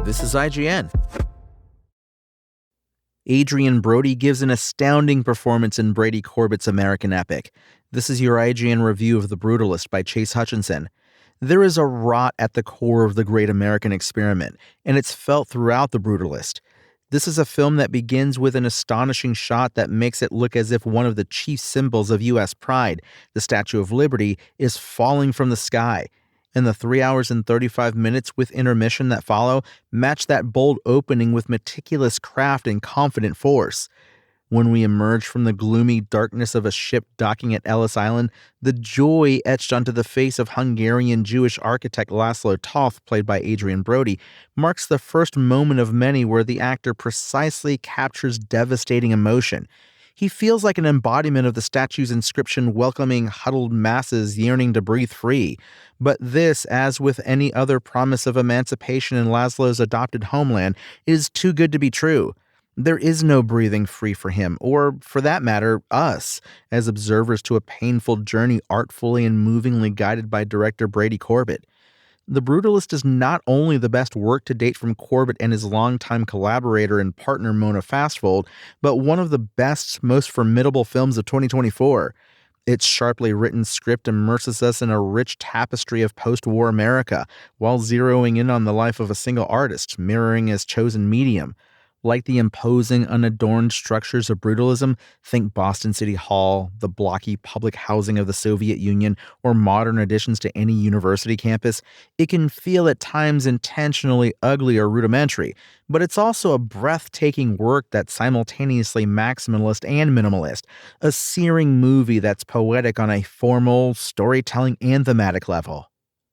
This is IGN. Adrien Brody gives an astounding performance in Brady Corbet's American epic. This is your IGN review of The Brutalist by Chase Hutchinson. There is a rot at the core of the great American experiment, and it's felt throughout The Brutalist. This is a film that begins with an astonishing shot that makes it look as if one of the chief symbols of U.S. pride, the Statue of Liberty, is falling from the sky. And the 3 hours and 35 minutes with intermission that follow match that bold opening with meticulous craft and confident force. When we emerge from the gloomy darkness of a ship docking at Ellis Island, the joy etched onto the face of Hungarian Jewish architect Laszlo Toth, played by Adrien Brody, marks the first moment of many where the actor precisely captures devastating emotion. He feels like an embodiment of the statue's inscription welcoming huddled masses yearning to breathe free. But this, as with any other promise of emancipation in Laszlo's adopted homeland, is too good to be true. There is no breathing free for him, or, for that matter, us, as observers to a painful journey artfully and movingly guided by director Brady Corbet. The Brutalist is not only the best work to date from Corbet and his longtime collaborator and partner Mona Fastfold, but one of the best, most formidable films of 2024. Its sharply written script immerses us in a rich tapestry of post-war America, while zeroing in on the life of a single artist, mirroring his chosen medium. Like the imposing, unadorned structures of brutalism, think Boston City Hall, the blocky public housing of the Soviet Union, or modern additions to any university campus, it can feel at times intentionally ugly or rudimentary, but it's also a breathtaking work that's simultaneously maximalist and minimalist, a searing movie that's poetic on a formal, storytelling, and thematic level.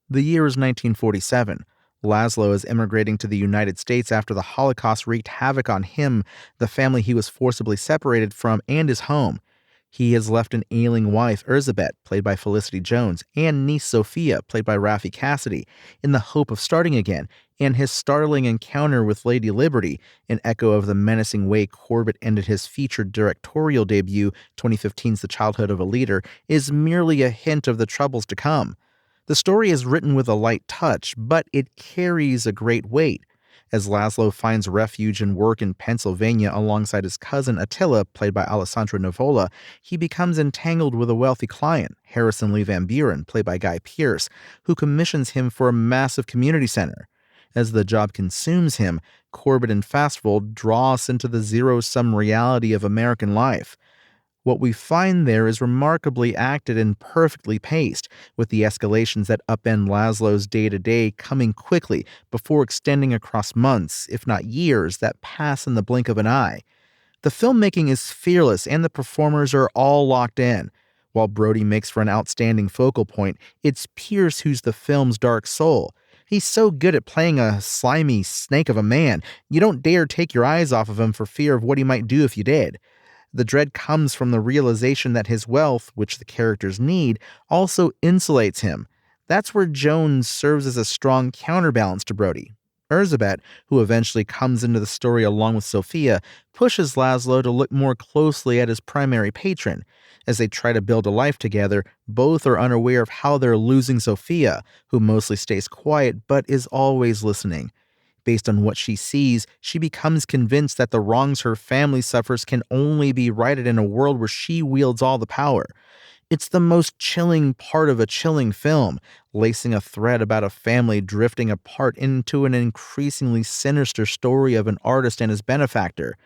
The year is 1947. Laszlo is immigrating to the United States after the Holocaust wreaked havoc on him, the family he was forcibly separated from, and his home. He has left an ailing wife, Elizabeth, played by Felicity Jones, and niece Sophia, played by Raffi Cassidy, in the hope of starting again, and his startling encounter with Lady Liberty, an echo of the menacing way Corbet ended his featured directorial debut, 2015's The Childhood of a Leader, is merely a hint of the troubles to come. The story is written with a light touch, but it carries a great weight. As Laszlo finds refuge and work in Pennsylvania alongside his cousin Attila, played by Alessandro Nivola, he becomes entangled with a wealthy client, Harrison Lee Van Buren, played by Guy Pearce, who commissions him for a massive community center. As the job consumes him, Corbet and Fastfold draw us into the zero-sum reality of American life. What we find there is remarkably acted and perfectly paced, with the escalations that upend Laszlo's day-to-day coming quickly before extending across months, if not years, that pass in the blink of an eye. The filmmaking is fearless and the performers are all locked in. While Brody makes for an outstanding focal point, it's Pearce who's the film's dark soul. He's so good at playing a slimy snake of a man, you don't dare take your eyes off of him for fear of what he might do if you did. The dread comes from the realization that his wealth, which the characters need, also insulates him. That's where Jones serves as a strong counterbalance to Brody. Elizabeth, who eventually comes into the story along with Sophia, pushes Laszlo to look more closely at his primary patron. As they try to build a life together, both are unaware of how they're losing Sophia, who mostly stays quiet but is always listening. Based on what she sees, she becomes convinced that the wrongs her family suffers can only be righted in a world where she wields all the power. It's the most chilling part of a chilling film, lacing a thread about a family drifting apart into an increasingly sinister story of an artist and his benefactor.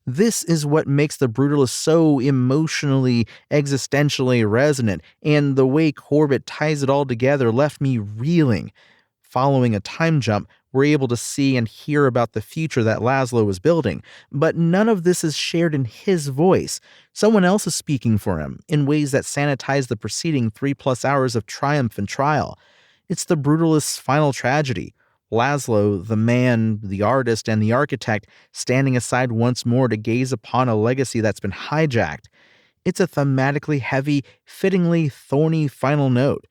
This is what makes The Brutalist so emotionally, existentially resonant, and the way Corbet ties it all together left me reeling. Following a time jump, we're able to see and hear about the future that Laszlo was building, but none of this is shared in his voice. Someone else is speaking for him, in ways that sanitize the preceding 3+ hours of triumph and trial. It's the Brutalist's final tragedy. Laszlo, the man, the artist, and the architect, standing aside once more to gaze upon a legacy that's been hijacked. It's a thematically heavy, fittingly thorny final note.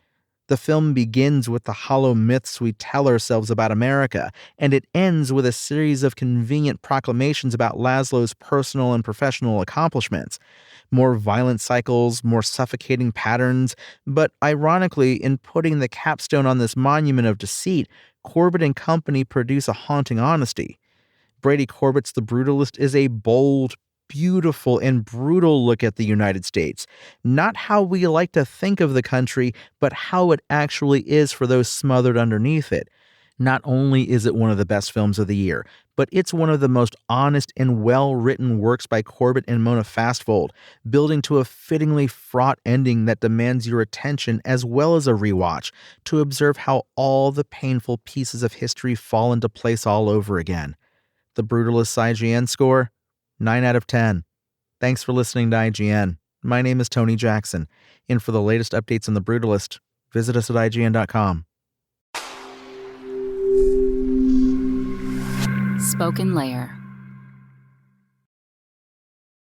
The film begins with the hollow myths we tell ourselves about America, and it ends with a series of convenient proclamations about Laszlo's personal and professional accomplishments. More violent cycles, more suffocating patterns, but ironically, in putting the capstone on this monument of deceit, Corbet and company produce a haunting honesty. Brady Corbett's The Brutalist is a bold, beautiful, and brutal look at the United States. Not how we like to think of the country, but how it actually is for those smothered underneath it. Not only is it one of the best films of the year, but it's one of the most honest and well-written works by Corbet and Mona Fastvold, building to a fittingly fraught ending that demands your attention as well as a rewatch to observe how all the painful pieces of history fall into place all over again. The Brutalist's IGN score? 9 out of 10. Thanks for listening to IGN. My name is Tony Jackson, and for the latest updates on The Brutalist, visit us at IGN.com. Spoken Layer.